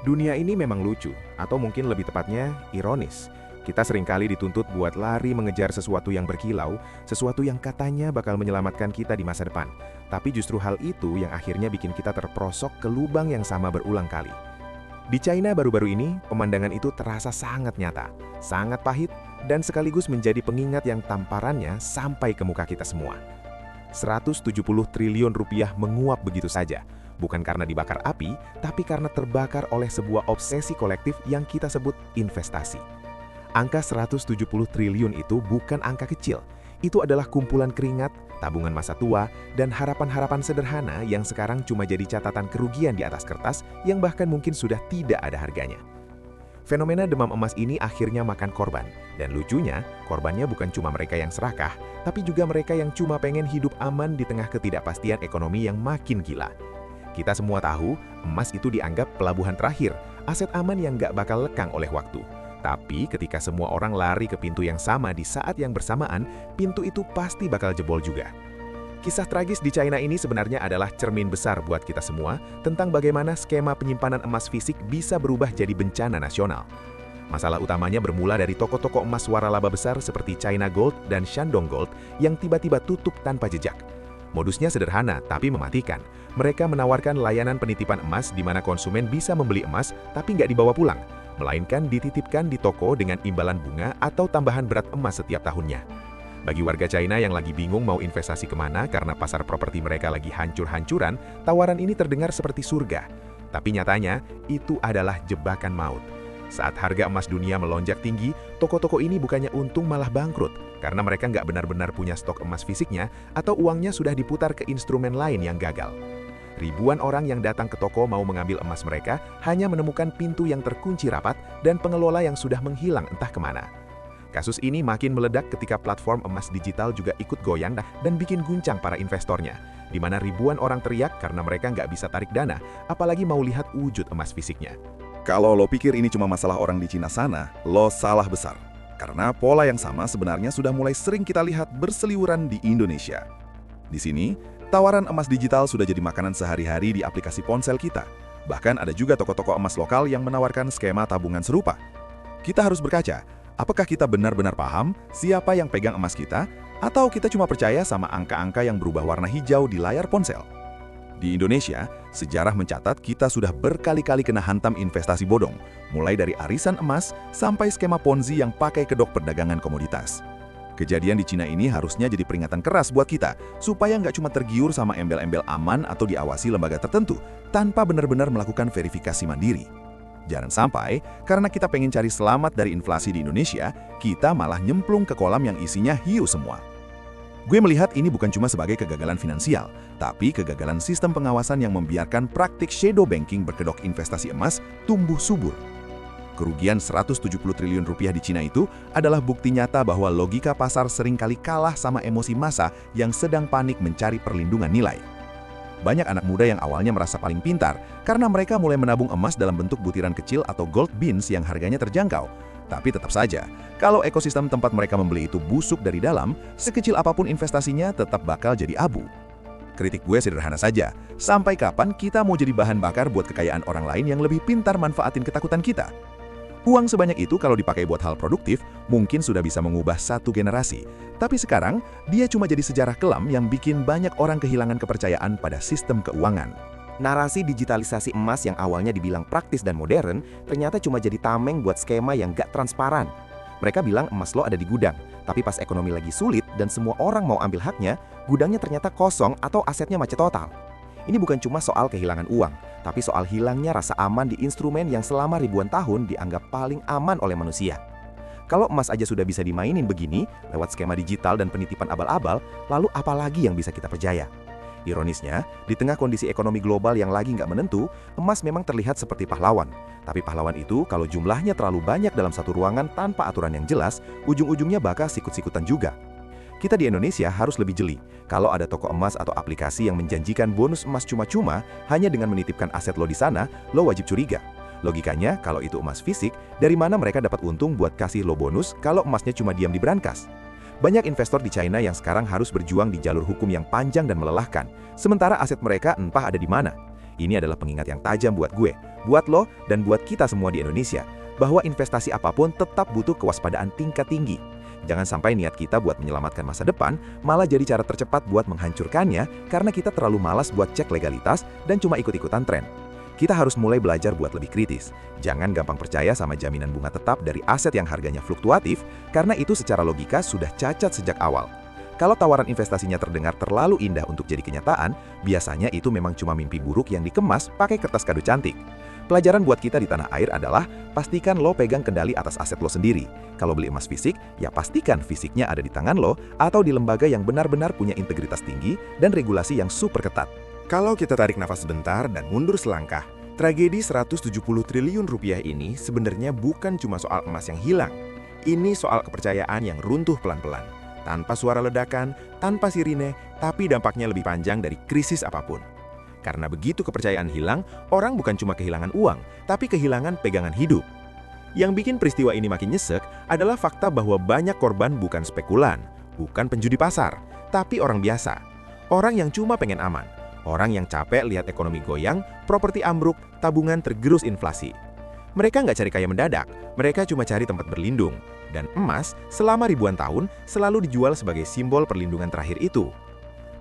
Dunia ini memang lucu, atau mungkin lebih tepatnya ironis. Kita seringkali dituntut buat lari mengejar sesuatu yang berkilau, sesuatu yang katanya bakal menyelamatkan kita di masa depan. Tapi justru hal itu yang akhirnya bikin kita terperosok ke lubang yang sama berulang kali. Di China baru-baru ini, pemandangan itu terasa sangat nyata, sangat pahit, dan sekaligus menjadi pengingat yang tamparannya sampai ke muka kita semua. 170 triliun rupiah menguap begitu saja. Bukan karena dibakar api, tapi karena terbakar oleh sebuah obsesi kolektif yang kita sebut investasi. Angka 170 triliun itu bukan angka kecil. Itu adalah kumpulan keringat, tabungan masa tua, dan harapan-harapan sederhana yang sekarang cuma jadi catatan kerugian di atas kertas yang bahkan mungkin sudah tidak ada harganya. Fenomena demam emas ini akhirnya makan korban. Dan lucunya, korbannya bukan cuma mereka yang serakah, tapi juga mereka yang cuma pengen hidup aman di tengah ketidakpastian ekonomi yang makin gila. Kita semua tahu, emas itu dianggap pelabuhan terakhir, aset aman yang nggak bakal lekang oleh waktu. Tapi ketika semua orang lari ke pintu yang sama di saat yang bersamaan, pintu itu pasti bakal jebol juga. Kisah tragis di China ini sebenarnya adalah cermin besar buat kita semua tentang bagaimana skema penyimpanan emas fisik bisa berubah jadi bencana nasional. Masalah utamanya bermula dari toko-toko emas waralaba besar seperti China Gold dan Shandong Gold yang tiba-tiba tutup tanpa jejak. Modusnya sederhana tapi mematikan. Mereka menawarkan layanan penitipan emas di mana konsumen bisa membeli emas tapi nggak dibawa pulang, melainkan dititipkan di toko dengan imbalan bunga atau tambahan berat emas setiap tahunnya. Bagi warga China yang lagi bingung mau investasi kemana karena pasar properti mereka lagi hancur-hancuran, tawaran ini terdengar seperti surga. Tapi nyatanya, itu adalah jebakan maut. Saat harga emas dunia melonjak tinggi, toko-toko ini bukannya untung malah bangkrut karena mereka nggak benar-benar punya stok emas fisiknya atau uangnya sudah diputar ke instrumen lain yang gagal. Ribuan orang yang datang ke toko mau mengambil emas mereka hanya menemukan pintu yang terkunci rapat dan pengelola yang sudah menghilang entah kemana. Kasus ini makin meledak ketika platform emas digital juga ikut goyang dan bikin guncang para investornya, di mana ribuan orang teriak karena mereka nggak bisa tarik dana, apalagi mau lihat wujud emas fisiknya. Kalau lo pikir ini cuma masalah orang di Cina sana, lo salah besar. Karena pola yang sama sebenarnya sudah mulai sering kita lihat berseliweran di Indonesia. Di sini, tawaran emas digital sudah jadi makanan sehari-hari di aplikasi ponsel kita. Bahkan ada juga toko-toko emas lokal yang menawarkan skema tabungan serupa. Kita harus berkaca, apakah kita benar-benar paham siapa yang pegang emas kita, atau kita cuma percaya sama angka-angka yang berubah warna hijau di layar ponsel? Di Indonesia, sejarah mencatat kita sudah berkali-kali kena hantam investasi bodong, mulai dari arisan emas sampai skema Ponzi yang pakai kedok perdagangan komoditas. Kejadian di Cina ini harusnya jadi peringatan keras buat kita, supaya nggak cuma tergiur sama embel-embel aman atau diawasi lembaga tertentu, tanpa benar-benar melakukan verifikasi mandiri. Jangan sampai, karena kita pengen cari selamat dari inflasi di Indonesia, kita malah nyemplung ke kolam yang isinya hiu semua. Gue melihat ini bukan cuma sebagai kegagalan finansial, tapi kegagalan sistem pengawasan yang membiarkan praktik shadow banking berkedok investasi emas tumbuh subur. Kerugian 170 triliun rupiah di Cina itu adalah bukti nyata bahwa logika pasar seringkali kalah sama emosi massa yang sedang panik mencari perlindungan nilai. Banyak anak muda yang awalnya merasa paling pintar karena mereka mulai menabung emas dalam bentuk butiran kecil atau gold beans yang harganya terjangkau. Tapi tetap saja, kalau ekosistem tempat mereka membeli itu busuk dari dalam, sekecil apapun investasinya tetap bakal jadi abu. Kritik gue sederhana saja, sampai kapan kita mau jadi bahan bakar buat kekayaan orang lain yang lebih pintar manfaatin ketakutan kita? Uang sebanyak itu kalau dipakai buat hal produktif, mungkin sudah bisa mengubah satu generasi. Tapi sekarang, dia cuma jadi sejarah kelam yang bikin banyak orang kehilangan kepercayaan pada sistem keuangan. Narasi digitalisasi emas yang awalnya dibilang praktis dan modern, ternyata cuma jadi tameng buat skema yang gak transparan. Mereka bilang emas lo ada di gudang, tapi pas ekonomi lagi sulit dan semua orang mau ambil haknya, gudangnya ternyata kosong atau asetnya macet total. Ini bukan cuma soal kehilangan uang, tapi soal hilangnya rasa aman di instrumen yang selama ribuan tahun dianggap paling aman oleh manusia. Kalau emas aja sudah bisa dimainin begini, lewat skema digital dan penitipan abal-abal, lalu apalagi yang bisa kita percaya? Ironisnya, di tengah kondisi ekonomi global yang lagi nggak menentu, emas memang terlihat seperti pahlawan. Tapi pahlawan itu kalau jumlahnya terlalu banyak dalam satu ruangan tanpa aturan yang jelas, ujung-ujungnya bakal sikut-sikutan juga. Kita di Indonesia harus lebih jeli. Kalau ada toko emas atau aplikasi yang menjanjikan bonus emas cuma-cuma hanya dengan menitipkan aset lo di sana, lo wajib curiga. Logikanya, kalau itu emas fisik, dari mana mereka dapat untung buat kasih lo bonus kalau emasnya cuma diam di brankas? Banyak investor di China yang sekarang harus berjuang di jalur hukum yang panjang dan melelahkan, sementara aset mereka entah ada di mana. Ini adalah pengingat yang tajam buat gue, buat lo, dan buat kita semua di Indonesia, bahwa investasi apapun tetap butuh kewaspadaan tingkat tinggi. Jangan sampai niat kita buat menyelamatkan masa depan malah jadi cara tercepat buat menghancurkannya karena kita terlalu malas buat cek legalitas dan cuma ikut-ikutan tren. Kita harus mulai belajar buat lebih kritis. Jangan gampang percaya sama jaminan bunga tetap dari aset yang harganya fluktuatif, karena itu secara logika sudah cacat sejak awal. Kalau tawaran investasinya terdengar terlalu indah untuk jadi kenyataan, biasanya itu memang cuma mimpi buruk yang dikemas pakai kertas kado cantik. Pelajaran buat kita di tanah air adalah, pastikan lo pegang kendali atas aset lo sendiri. Kalau beli emas fisik, ya pastikan fisiknya ada di tangan lo atau di lembaga yang benar-benar punya integritas tinggi dan regulasi yang super ketat. Kalau kita tarik nafas sebentar dan mundur selangkah, tragedi 170 triliun rupiah ini sebenarnya bukan cuma soal emas yang hilang. Ini soal kepercayaan yang runtuh pelan-pelan. Tanpa suara ledakan, tanpa sirine, tapi dampaknya lebih panjang dari krisis apapun. Karena begitu kepercayaan hilang, orang bukan cuma kehilangan uang, tapi kehilangan pegangan hidup. Yang bikin peristiwa ini makin nyesek adalah fakta bahwa banyak korban bukan spekulan, bukan penjudi pasar, tapi orang biasa. Orang yang cuma pengen aman. Orang yang capek lihat ekonomi goyang, properti ambruk, tabungan tergerus inflasi. Mereka nggak cari kaya mendadak, mereka cuma cari tempat berlindung. Dan emas selama ribuan tahun selalu dijual sebagai simbol perlindungan terakhir itu.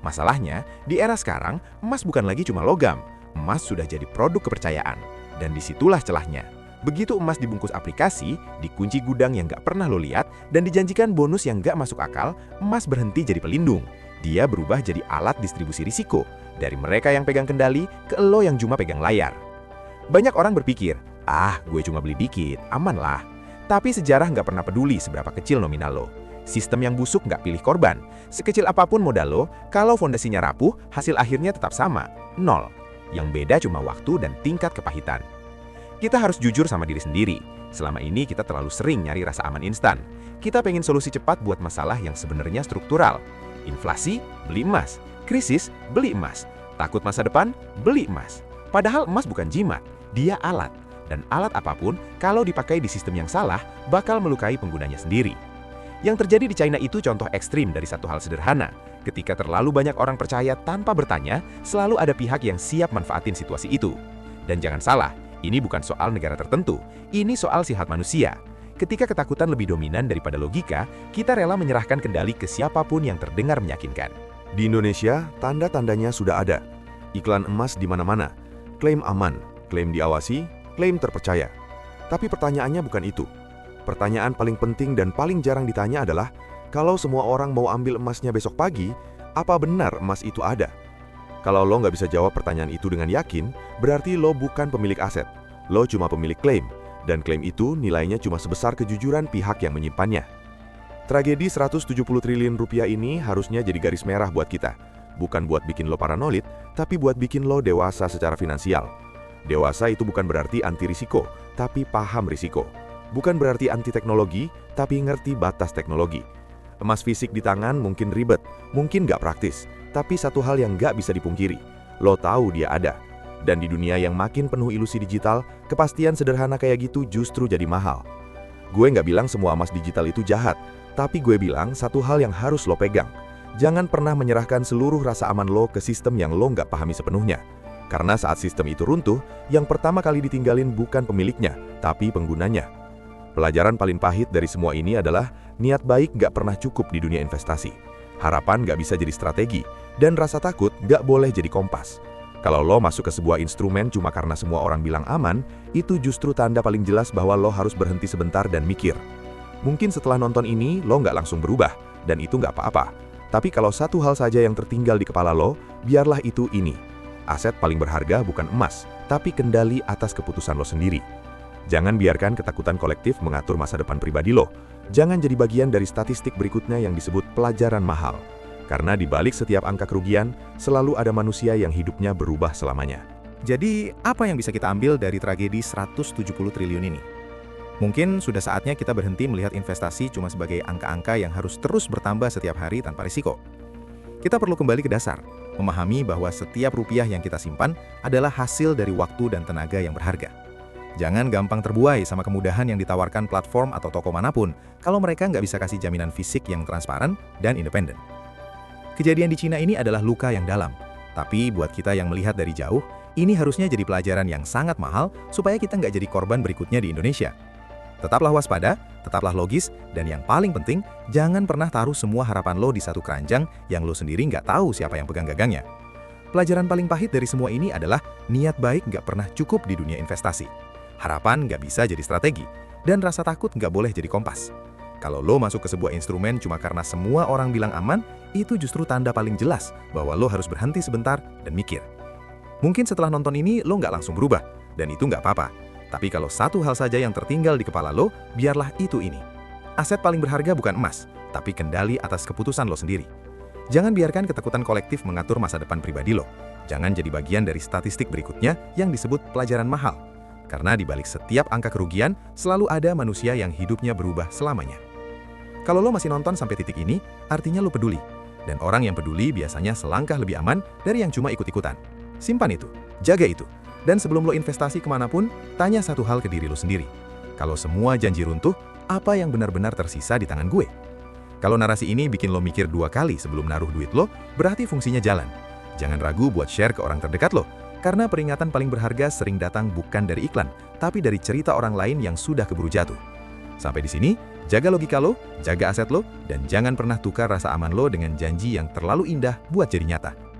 Masalahnya, di era sekarang, emas bukan lagi cuma logam. Emas sudah jadi produk kepercayaan. Dan disitulah celahnya. Begitu emas dibungkus aplikasi, dikunci gudang yang nggak pernah lo lihat, dan dijanjikan bonus yang nggak masuk akal, emas berhenti jadi pelindung. Dia berubah jadi alat distribusi risiko. Dari mereka yang pegang kendali, ke lo yang cuma pegang layar. Banyak orang berpikir, gue cuma beli dikit, aman lah. Tapi sejarah nggak pernah peduli seberapa kecil nominal lo. Sistem yang busuk nggak pilih korban. Sekecil apapun modal lo, kalau fondasinya rapuh, hasil akhirnya tetap sama, nol. Yang beda cuma waktu dan tingkat kepahitan. Kita harus jujur sama diri sendiri. Selama ini kita terlalu sering nyari rasa aman instan. Kita pengen solusi cepat buat masalah yang sebenarnya struktural. Inflasi, beli emas. Krisis, beli emas. Takut masa depan, beli emas. Padahal emas bukan jimat, dia alat. Dan alat apapun, kalau dipakai di sistem yang salah, bakal melukai penggunanya sendiri. Yang terjadi di China itu contoh ekstrim dari satu hal sederhana. Ketika terlalu banyak orang percaya tanpa bertanya, selalu ada pihak yang siap manfaatin situasi itu. Dan jangan salah, ini bukan soal negara tertentu, ini soal sihat manusia. Ketika ketakutan lebih dominan daripada logika, kita rela menyerahkan kendali ke siapapun yang terdengar meyakinkan. Di Indonesia, tanda-tandanya sudah ada. Iklan emas di mana-mana, klaim aman, klaim diawasi, klaim terpercaya. Tapi pertanyaannya bukan itu. Pertanyaan paling penting dan paling jarang ditanya adalah, kalau semua orang mau ambil emasnya besok pagi, apa benar emas itu ada? Kalau lo nggak bisa jawab pertanyaan itu dengan yakin, berarti lo bukan pemilik aset. Lo cuma pemilik klaim, dan klaim itu nilainya cuma sebesar kejujuran pihak yang menyimpannya. Tragedi 170 triliun rupiah ini harusnya jadi garis merah buat kita. Bukan buat bikin lo paranoid, tapi buat bikin lo dewasa secara finansial. Dewasa itu bukan berarti anti risiko, tapi paham risiko. Bukan berarti anti teknologi, tapi ngerti batas teknologi. Emas fisik di tangan mungkin ribet, mungkin nggak praktis, tapi satu hal yang nggak bisa dipungkiri, lo tahu dia ada. Dan di dunia yang makin penuh ilusi digital, kepastian sederhana kayak gitu justru jadi mahal. Gue nggak bilang semua emas digital itu jahat, tapi gue bilang satu hal yang harus lo pegang. Jangan pernah menyerahkan seluruh rasa aman lo ke sistem yang lo nggak pahami sepenuhnya. Karena saat sistem itu runtuh, yang pertama kali ditinggalin bukan pemiliknya, tapi penggunanya. Pelajaran paling pahit dari semua ini adalah niat baik nggak pernah cukup di dunia investasi. Harapan nggak bisa jadi strategi, dan rasa takut nggak boleh jadi kompas. Kalau lo masuk ke sebuah instrumen cuma karena semua orang bilang aman, itu justru tanda paling jelas bahwa lo harus berhenti sebentar dan mikir. Mungkin setelah nonton ini, lo nggak langsung berubah, dan itu nggak apa-apa. Tapi kalau satu hal saja yang tertinggal di kepala lo, biarlah itu ini. Aset paling berharga bukan emas, tapi kendali atas keputusan lo sendiri. Jangan biarkan ketakutan kolektif mengatur masa depan pribadi lo. Jangan jadi bagian dari statistik berikutnya yang disebut pelajaran mahal. Karena di balik setiap angka kerugian, selalu ada manusia yang hidupnya berubah selamanya. Jadi, apa yang bisa kita ambil dari tragedi 170 triliun ini? Mungkin sudah saatnya kita berhenti melihat investasi cuma sebagai angka-angka yang harus terus bertambah setiap hari tanpa risiko. Kita perlu kembali ke dasar, memahami bahwa setiap rupiah yang kita simpan adalah hasil dari waktu dan tenaga yang berharga. Jangan gampang terbuai sama kemudahan yang ditawarkan platform atau toko manapun kalau mereka nggak bisa kasih jaminan fisik yang transparan dan independen. Kejadian di Cina ini adalah luka yang dalam, tapi buat kita yang melihat dari jauh, Ini harusnya jadi pelajaran yang sangat mahal supaya kita nggak jadi korban berikutnya di Indonesia. Tetaplah waspada, tetaplah logis, dan yang paling penting, jangan pernah taruh semua harapan lo di satu keranjang yang lo sendiri nggak tahu siapa yang pegang gagangnya. Pelajaran paling pahit dari semua ini adalah niat baik nggak pernah cukup di dunia investasi. Harapan nggak bisa jadi strategi, dan rasa takut nggak boleh jadi kompas. Kalau lo masuk ke sebuah instrumen cuma karena semua orang bilang aman, itu justru tanda paling jelas bahwa lo harus berhenti sebentar dan mikir. Mungkin setelah nonton ini lo nggak langsung berubah, dan itu nggak apa-apa. Tapi kalau satu hal saja yang tertinggal di kepala lo, biarlah itu ini. Aset paling berharga bukan emas, tapi kendali atas keputusan lo sendiri. Jangan biarkan ketakutan kolektif mengatur masa depan pribadi lo. Jangan jadi bagian dari statistik berikutnya yang disebut pelajaran mahal. Karena di balik setiap angka kerugian, selalu ada manusia yang hidupnya berubah selamanya. Kalau lo masih nonton sampai titik ini, artinya lo peduli. Dan orang yang peduli biasanya selangkah lebih aman dari yang cuma ikut-ikutan. Simpan itu, jaga itu. Dan sebelum lo investasi kemanapun, tanya satu hal ke diri lo sendiri. Kalau semua janji runtuh, apa yang benar-benar tersisa di tangan gue? Kalau narasi ini bikin lo mikir 2 kali sebelum naruh duit lo, berarti fungsinya jalan. Jangan ragu buat share ke orang terdekat lo, karena peringatan paling berharga sering datang bukan dari iklan, tapi dari cerita orang lain yang sudah keburu jatuh. Sampai di sini, jaga logika lo, jaga aset lo, dan jangan pernah tukar rasa aman lo dengan janji yang terlalu indah buat jadi nyata.